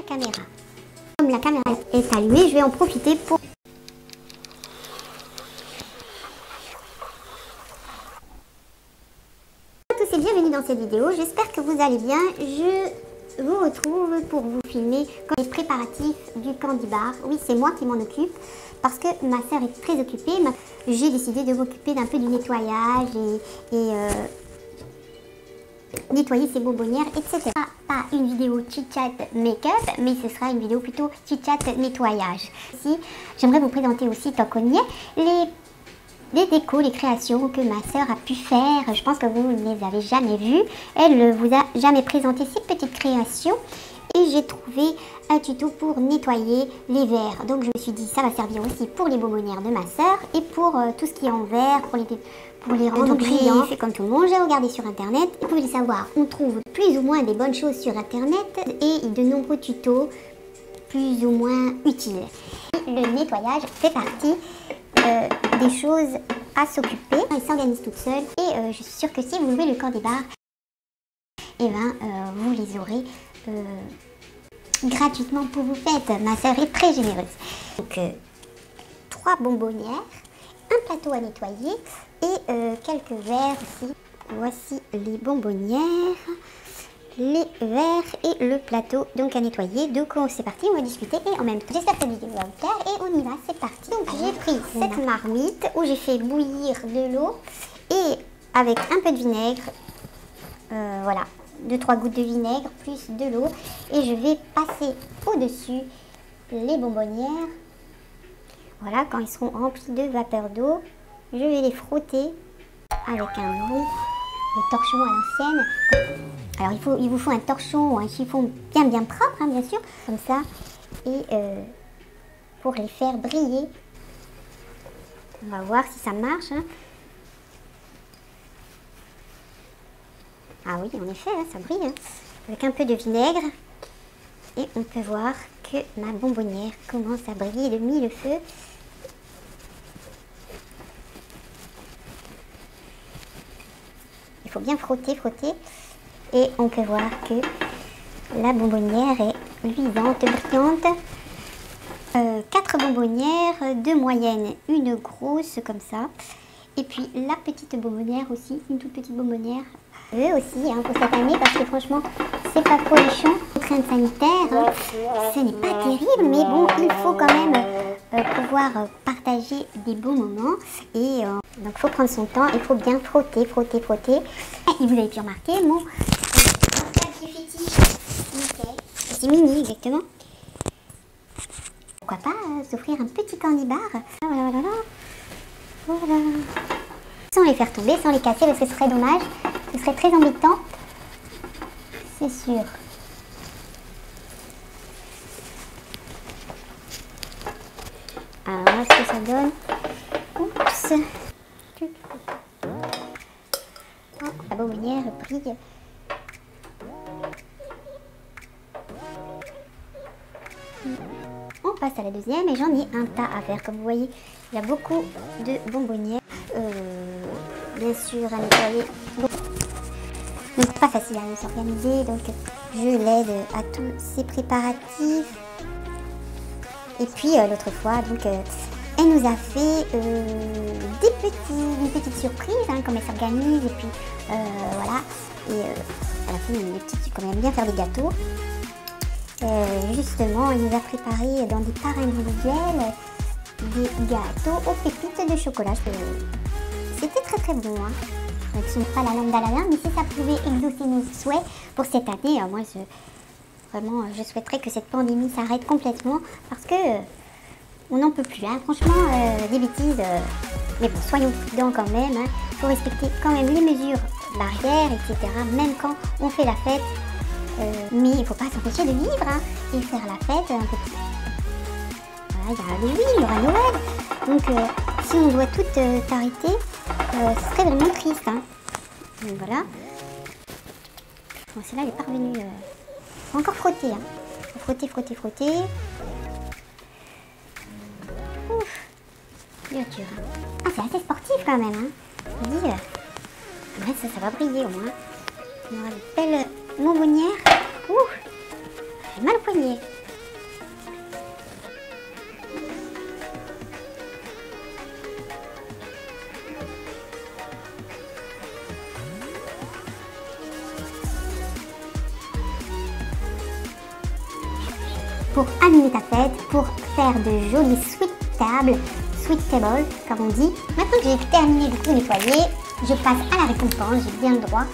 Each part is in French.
caméra. Comme la caméra est allumée, je vais en profiter pour... Bonjour à tous et bienvenue dans cette vidéo, j'espère que vous allez bien. Je vous retrouve pour vous filmer les préparatifs du candy bar. Oui, c'est moi qui m'en occupe parce que ma soeur est très occupée. J'ai décidé de m'occuper d'un peu du nettoyage et nettoyer ses bonbonnières, etc. Pas une vidéo chit-chat make-up, mais ce sera une vidéo plutôt chit-chat nettoyage. Ici, j'aimerais vous présenter aussi, tant qu'on y est, les décos, les créations que ma soeur a pu faire. Je pense que vous ne les avez jamais vues. Elle ne vous a jamais présenté ces petites créations. Et j'ai trouvé un tuto pour nettoyer les verres. Donc je me suis dit ça va servir aussi pour les bonbonnières de ma soeur et pour tout ce qui est en verre, pour les rendre brillants. J'ai fait comme tout le monde, j'ai regardé sur internet. Vous pouvez le savoir, on trouve plus ou moins des bonnes choses sur internet et de nombreux tutos plus ou moins utiles. Le nettoyage fait partie des choses à s'occuper. Elle s'organise toute seule et je suis sûre que si vous louez le candy bar, et ben vous les aurez gratuitement pour vos fêtes. Ma soeur est très généreuse. Donc 3 bonbonnières, un plateau à nettoyer et quelques verres aussi. Voici les bonbonnières, les verres et le plateau donc à nettoyer. Donc c'est parti, on va discuter et en même temps j'espère que cette vidéo va vous plaire et on y va, c'est parti. Donc j'ai pris cette marmite où j'ai fait bouillir de l'eau et avec un peu de vinaigre, voilà, 2-3 gouttes de vinaigre plus de l'eau et je vais passer au-dessus les bonbonnières. Voilà, quand ils seront remplis de vapeur d'eau, je vais les frotter avec un bon torchon à l'ancienne. Alors il vous faut un torchon ou un chiffon bien propre, hein, bien sûr, comme ça, et pour les faire briller. On va voir si ça marche. Hein. Ah oui, en effet, hein, ça brille. Hein. Avec un peu de vinaigre. Et on peut voir que ma bonbonnière commence à briller de mille feux. Il faut bien frotter. Et on peut voir que la bonbonnière est luisante, brillante. 4 bonbonnières, 2 moyennes, une grosse comme ça. Et puis la petite bonbonnière aussi, une toute petite bonbonnière. Eux aussi, hein, pour cette année, parce que franchement, c'est pas trop méchant. Contraintes sanitaires, hein, ce n'est pas terrible, mais bon, il faut quand même pouvoir partager des bons moments. Et donc, il faut prendre son temps, il faut bien frotter. Et vous avez pu remarquer, mon papier fétiche, c'est mini, exactement. Pourquoi pas s'offrir un petit candy bar. Voilà. Sans les faire tomber, sans les casser, parce que ce serait dommage. Ce serait très embêtant, c'est sûr. Alors, voilà ce que ça donne. Oups. Oh, la bonbonnière brille. On passe à la deuxième et j'en ai un tas à faire. Comme vous voyez, il y a beaucoup de bonbonnières. Bien sûr, à nettoyer. Donc pas facile à s'organiser, donc je l'aide à tous ces préparatifs. Et puis l'autre fois, donc elle nous a fait une petite surprise, hein, comme elle s'organise. Et puis voilà, et elle a fait des petites, comme elle aime bien faire des gâteaux. Justement, elle nous a préparé dans des parts individuelles des gâteaux aux pépites de chocolat. C'était très bon, hein. Ce n'est pas la lampe d'Aladin, mais si ça pouvait exaucer nos souhaits pour cette année, moi je souhaiterais que cette pandémie s'arrête complètement parce que on n'en peut plus, hein. Franchement, des bêtises, mais bon, soyons prudents quand même, hein. Il faut respecter quand même les mesures barrières, etc., même quand on fait la fête, mais il ne faut pas s'empêcher de vivre, hein, et faire la fête un peu plus. Voilà, il y a Halloween, il y aura Noël, donc si on doit tout arrêter, ce serait vraiment triste, hein. Donc voilà. Bon, celle-là elle est parvenue. Faut encore frotter, hein. Faut frotter. Ouf. Dur. Ah, c'est assez sportif quand même, hein. Je me dis, ouais, ça va briller au moins. On aura de belles bonbonnières. Ouh, j'ai mal au poignet. pour animer ta fête, pour faire de jolis sweet tables, comme on dit. Maintenant que j'ai terminé de tout nettoyer, je passe à la récompense, j'ai bien le droit.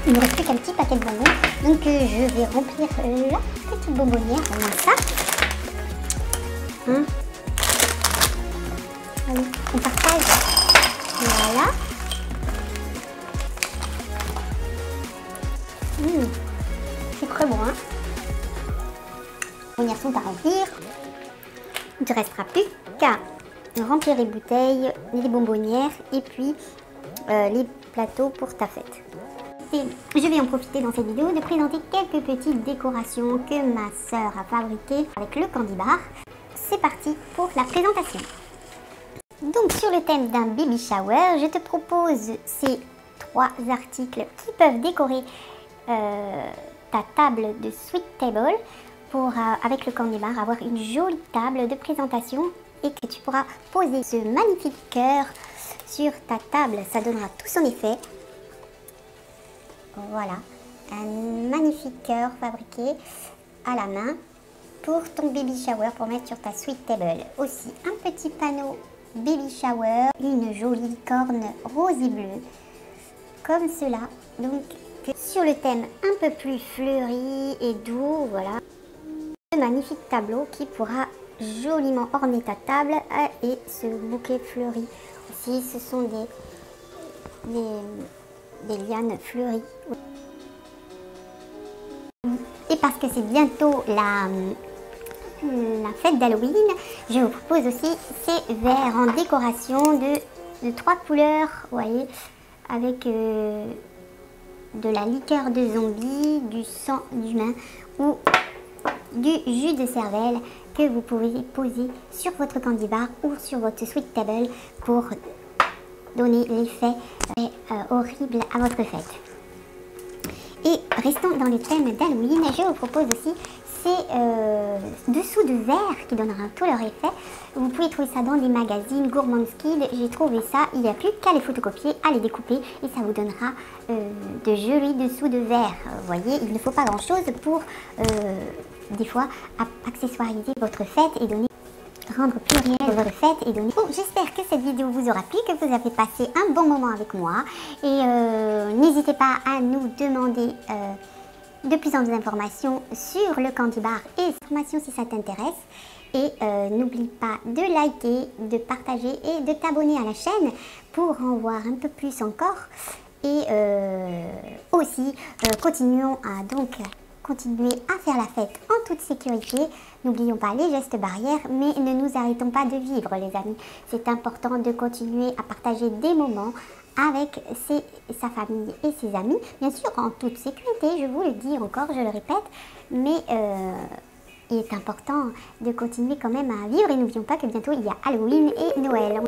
Il ne me reste plus qu'un petit paquet de bonbons, donc je vais remplir la petite bonbonnière, comme ça. Hein? Allez, on partage. Voilà. C'est très bon, hein. Les bonbonnières sont à remplir. Il ne te restera plus qu'à remplir les bouteilles, les bonbonnières et puis les plateaux pour ta fête. Et je vais en profiter dans cette vidéo de présenter quelques petites décorations que ma soeur a fabriquées avec le candy bar. C'est parti pour la présentation. Donc sur le thème d'un baby shower, je te propose ces 3 articles qui peuvent décorer ta table de sweet table pour, avec le candy bar, avoir une jolie table de présentation et que tu pourras poser ce magnifique cœur sur ta table. Ça donnera tout son effet. Voilà, un magnifique cœur fabriqué à la main pour ton baby shower, pour mettre sur ta sweet table. Aussi un petit panneau baby shower, une jolie licorne rose et bleue, comme cela. Donc sur le thème un peu plus fleuri et doux, voilà. Ce magnifique tableau qui pourra joliment orner ta table et ce bouquet fleuri. Aussi ce sont des lianes fleuries. Et parce que c'est bientôt la fête d'Halloween, je vous propose aussi ces verres en décoration de 3 couleurs, vous voyez, avec de la liqueur de zombie, du sang d'humain ou du jus de cervelle que vous pouvez poser sur votre candy bar ou sur votre sweet table pour donner l'effet horrible à votre fête. Et restons dans le thème d'Halloween, je vous propose aussi ces dessous de verre qui donneront tout leur effet. Vous pouvez trouver ça dans des magazines Gourmand's Kid. J'ai trouvé ça, il n'y a plus qu'à les photocopier, à les découper et ça vous donnera de jolis dessous de verre. Vous voyez, il ne faut pas grand chose pour des fois accessoiriser votre fête et donner, rendre plus réel votre fête et donner. Bon, j'espère que cette vidéo vous aura plu, que vous avez passé un bon moment avec moi et n'hésitez pas à nous demander de plus en plus d'informations sur le candy bar et informations si ça t'intéresse. Et n'oublie pas de liker, de partager et de t'abonner à la chaîne pour en voir un peu plus encore. Et aussi, continuons à continuer à faire la fête en toute sécurité. N'oublions pas les gestes barrières, mais ne nous arrêtons pas de vivre, les amis. C'est important de continuer à partager des moments avec sa famille et ses amis, bien sûr en toute sécurité, je vous le dis encore, je le répète, mais il est important de continuer quand même à vivre et n'oublions pas que bientôt il y a Halloween et Noël.